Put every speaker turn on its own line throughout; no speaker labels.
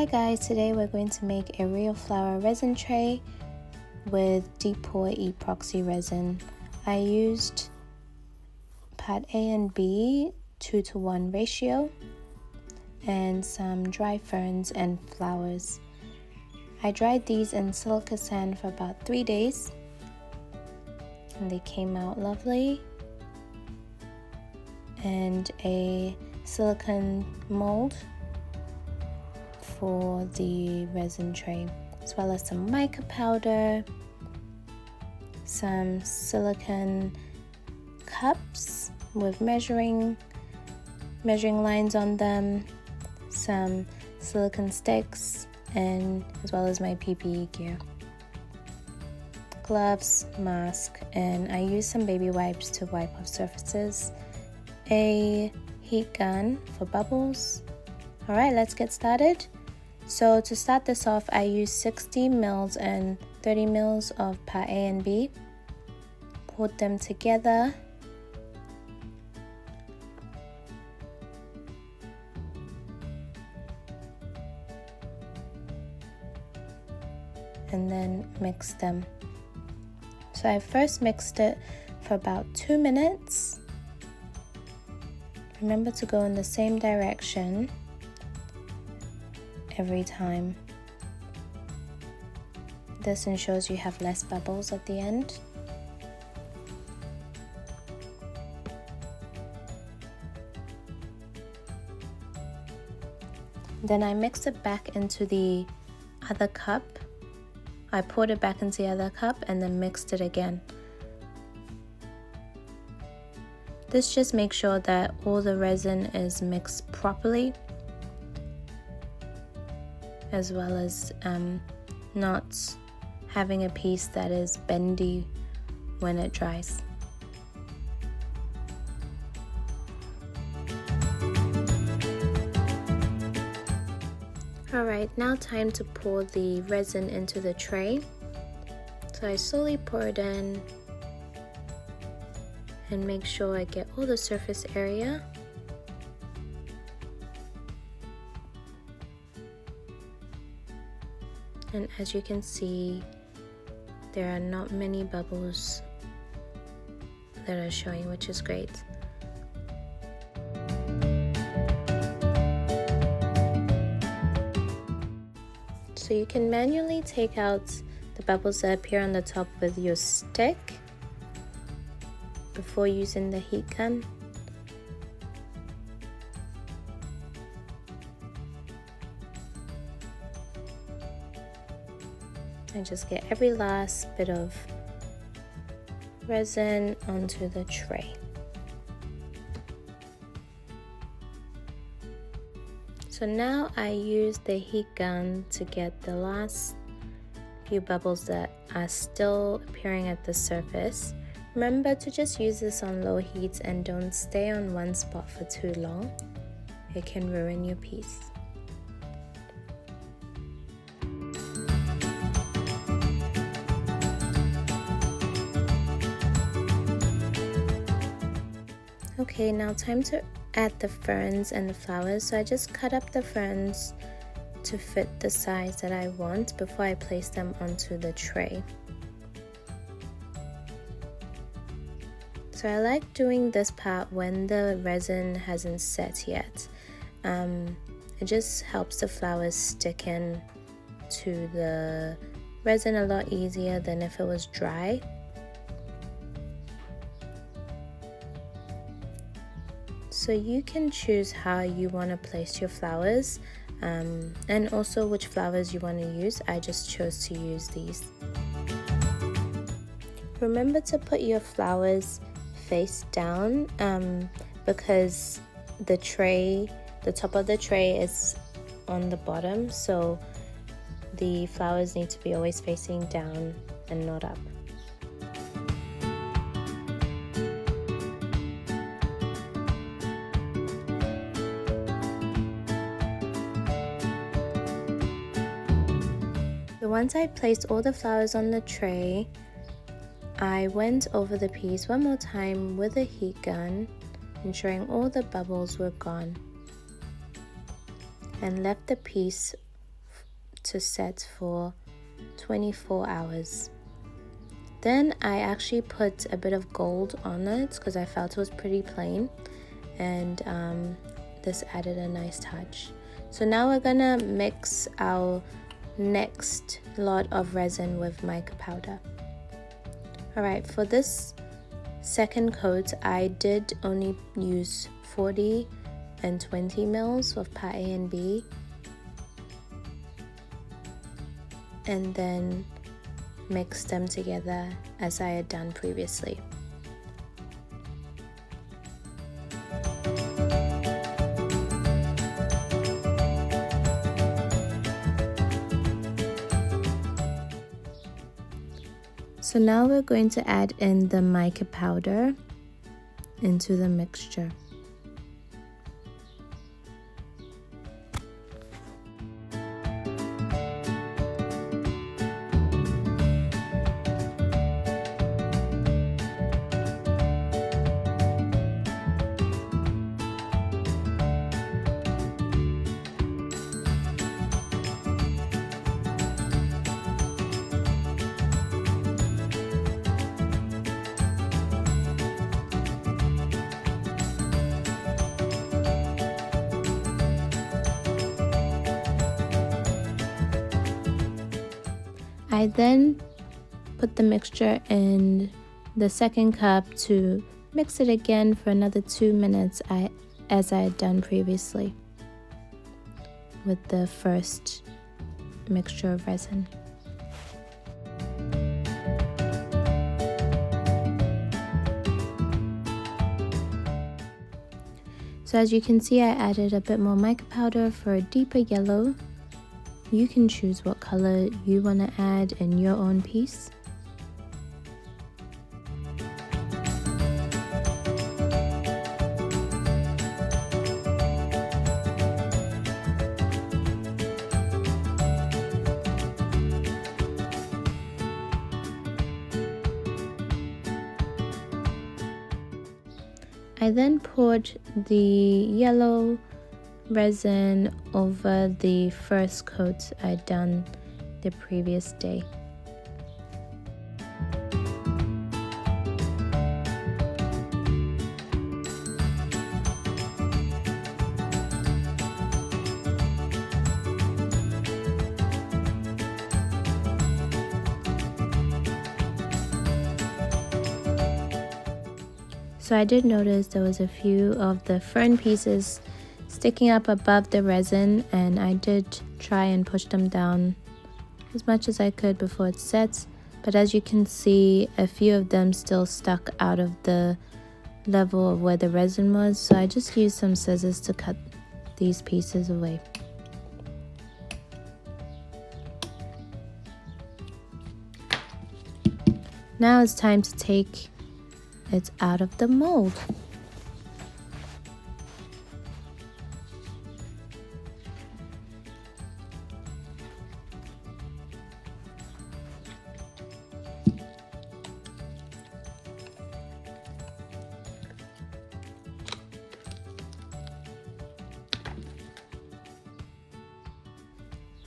Hi guys, today we're going to make a real flower resin tray with deep pour epoxy resin. I used part A and B 2:1 ratio and some dry ferns and flowers. I dried these in silica sand for about 3 days and they came out lovely. And a silicone mold for the resin tray, as well as some mica powder, some silicone cups with measuring lines on them, some silicone sticks, and as well as my PPE gear, gloves, mask, and I used some baby wipes to wipe off surfaces, a heat gun for bubbles. Alright, let's get started. So to start this off, I used 60 mils and 30 mils of part A and B, poured them together, and then mixed them. So I first mixed it for about 2 minutes. Remember to go in the same direction every time. This ensures you have less bubbles at the end. Then I mixed it back into the other cup. I poured it back into the other cup and then mixed it again. This just makes sure that all the resin is mixed properly, as well as not having a piece that is bendy when it dries. Alright, now time to pour the resin into the tray. So I slowly pour it in and make sure I get all the surface area. And as you can see, there are not many bubbles that are showing, which is great. So you can manually take out the bubbles that appear on the top with your stick before using the heat gun. And just get every last bit of resin onto the tray. So now I use the heat gun to get the last few bubbles that are still appearing at the surface. Remember to just use this on low heat and don't stay on one spot for too long. It can ruin your piece. Okay, now time to add the ferns and the flowers. So I just cut up the ferns to fit the size that I want before I place them onto the tray. So I like doing this part when the resin hasn't set yet. It just helps the flowers stick in to the resin a lot easier than if it was dry. So you can choose how you want to place your flowers and also which flowers you want to use. I just chose to use these. Remember to put your flowers face down because the top of the tray is on the bottom, so the flowers need to be always facing down and not up. So once I placed all the flowers on the tray, I went over the piece one more time with a heat gun, ensuring all the bubbles were gone, and left the piece to set for 24 hours. Then I actually put a bit of gold on it because I felt it was pretty plain, and this added a nice touch. So now we're gonna mix our next lot of resin with mica powder. Alright, for this second coat I did only use 40 and 20 mils of part A and B, and then mix them together as I had done previously. So now we're going to add in the mica powder into the mixture. I then put the mixture in the second cup to mix it again for another 2 minutes as I had done previously with the first mixture of resin. So as you can see, I added a bit more mica powder for a deeper yellow. You can choose what color you want to add in your own piece. I then poured the yellow resin over the first coat I'd done the previous day. So I did notice there was a few of the fern pieces sticking up above the resin, and I did try and push them down as much as I could before it sets, but as you can see, a few of them still stuck out of the level of where the resin was, so I just used some scissors to cut these pieces away. Now it's time to take it out of the mold.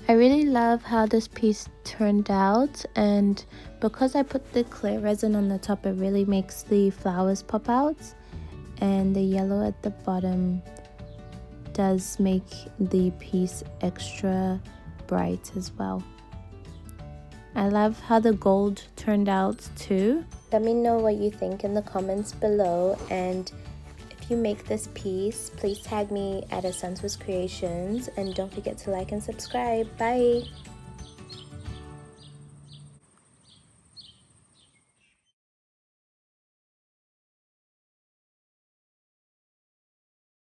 I really love how this piece turned out, and because I put the clear resin on the top, it really makes the flowers pop out, and the yellow at the bottom does make the piece extra bright as well. I love how the gold turned out too. Let me know what you think in the comments below, and if you make this piece, please tag me at @Santos Creations, and don't forget to like and subscribe. Bye!